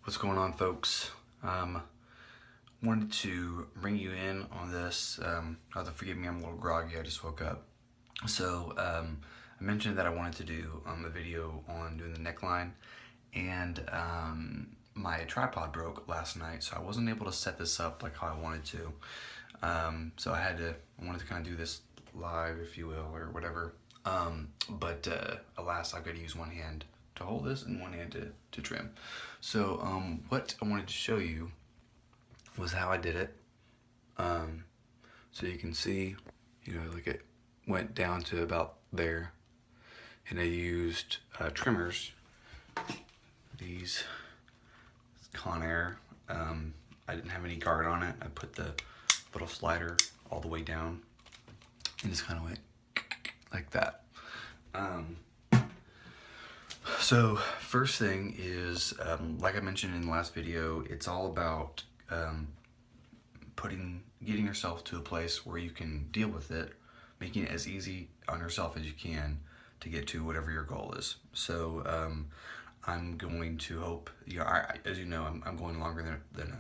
What's going on, folks? Wanted to bring you in on this. Forgive me, I'm a little groggy. I just woke up. I mentioned that I wanted to do a video on doing the neckline, and my tripod broke last night, so I wasn't able to set this up like how I wanted to. So I wanted to kind of do this live, if you will, or whatever. But alas, I've got to use one hand to hold this and one hand to trim. So what I wanted to show you was how I did it. So you can see, like it went down to about there, and I used trimmers. These Conair. I didn't have any guard on it. I put the little slider all the way down and just kind of went like that. So first thing is, like I mentioned in the last video, it's all about getting yourself to a place where you can deal with it, making it as easy on yourself as you can to get to whatever your goal is. So I'm going to hope, as you know, I'm going longer than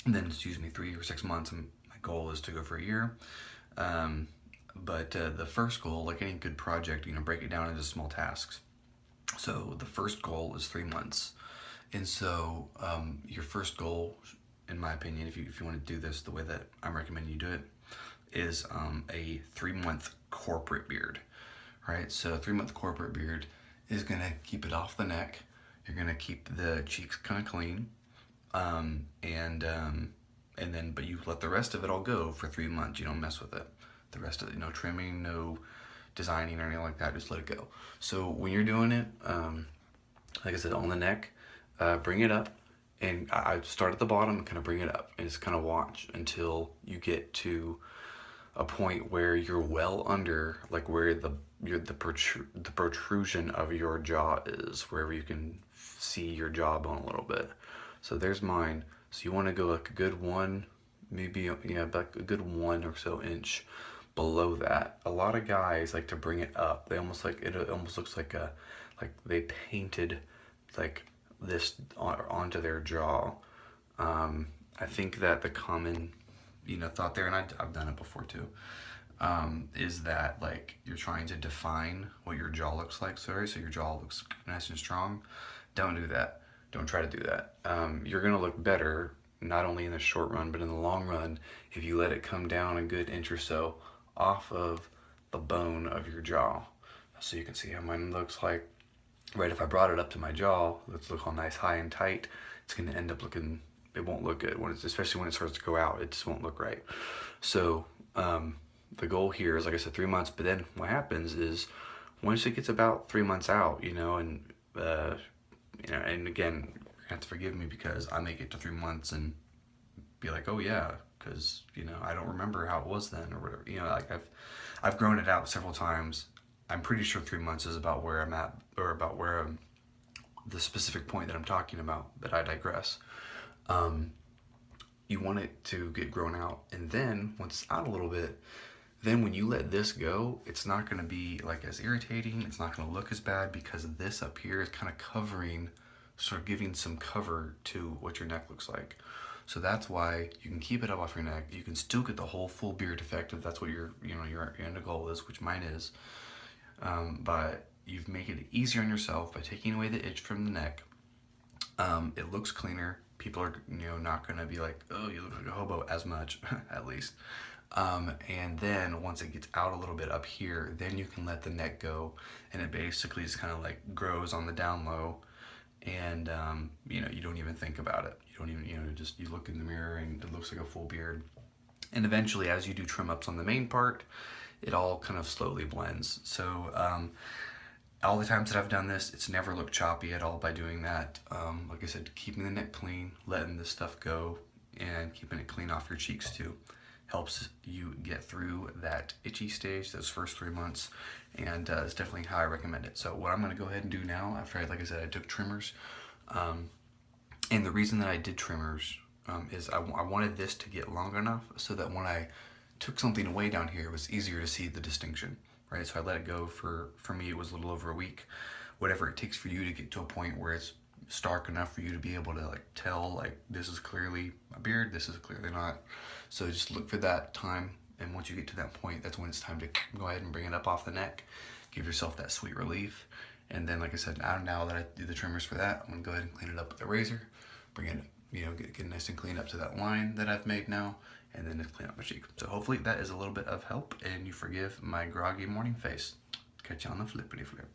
3 or 6 months. My goal is to go for a year. But the first goal, like any good project, break it down into small tasks. So the first goal is 3 months. And so your first goal, in my opinion, if you want to do this the way that I'm recommending you do it, is a 3-month corporate beard, right? So a 3-month corporate beard is gonna keep it off the neck. You're gonna keep the cheeks kind of clean, but you let the rest of it all go for 3 months. You don't mess with it. The rest of it, no trimming, no designing or anything like that. Just let it go. So when you're doing it, like I said, on the neck, bring it up, and I start at the bottom and kind of bring it up, and just kind of watch until you get to a point where you're well under, like where the protrusion of your jaw is, wherever you can see your jawbone a little bit. So there's mine. So you want to go like a good one, maybe about a good 1 or so inch below that. A lot of guys like to bring it up. They almost looks like they painted like this onto their jaw. I think that the common thought there, and I've done it before too, is that like you're trying to define what your jaw looks like. So your jaw looks nice and strong. Don't do that. Don't try to do that. You're gonna look better not only in the short run but in the long run if you let it come down a good inch or so off of the bone of your jaw. So you can see how mine looks like. Right, if I brought it up to my jaw, let's look all nice, high and tight, it's gonna end up looking, it won't look good, especially when it starts to go out. It just won't look right. So the goal here is, like I said, 3 months. But then what happens is once it gets about 3 months out, and again, you have to forgive me because I may get to 3 months and be like, oh yeah, because I don't remember how it was then or whatever. Like I've grown it out several times. I'm pretty sure 3 months is about where I'm at, or about where I'm, the specific point that I'm talking about, but I digress. You want it to get grown out, and then once it's out a little bit, then when you let this go, it's not going to be like as irritating. It's not going to look as bad because this up here is kind of covering, sort of giving some cover to what your neck looks like. So that's why you can keep it up off your neck. You can still get the whole full beard effect if that's what your end goal is, which mine is. But you've made it easier on yourself by taking away the itch from the neck. It looks cleaner. People are not going to be like, oh, you look like a hobo as much, at least. And then once it gets out a little bit up here, then you can let the neck go, and it basically just kind of like grows on the down low, and you don't even think about it. You don't even just you look in the mirror and it looks like a full beard. And eventually, as you do trim ups on the main part, it all kind of slowly blends. So all the times that I've done this, it's never looked choppy at all by doing that. Like I said, keeping the neck clean, letting this stuff go, and keeping it clean off your cheeks too, helps you get through that itchy stage, those first 3 months, and it's definitely how I recommend it. So what I'm gonna go ahead and do now, after like I said, I took trimmers, and the reason that I did trimmers is I wanted this to get long enough so that when I took something away down here, it was easier to see the distinction, right? So I let it go for me, it was a little over a week, whatever it takes for you to get to a point where it's stark enough for you to be able to like tell like this is clearly a beard, this is clearly not. So just look for that time, and once you get to that point, that's when it's time to go ahead and bring it up off the neck. Give yourself that sweet relief. And then, like I said, now that I do the trimmers for that, I'm gonna go ahead and clean it up with the razor, bring it, get nice and clean up to that line that I've made now, and then just clean up my cheek. So hopefully that is a little bit of help, and you forgive my groggy morning face. Catch you on the flippity flip.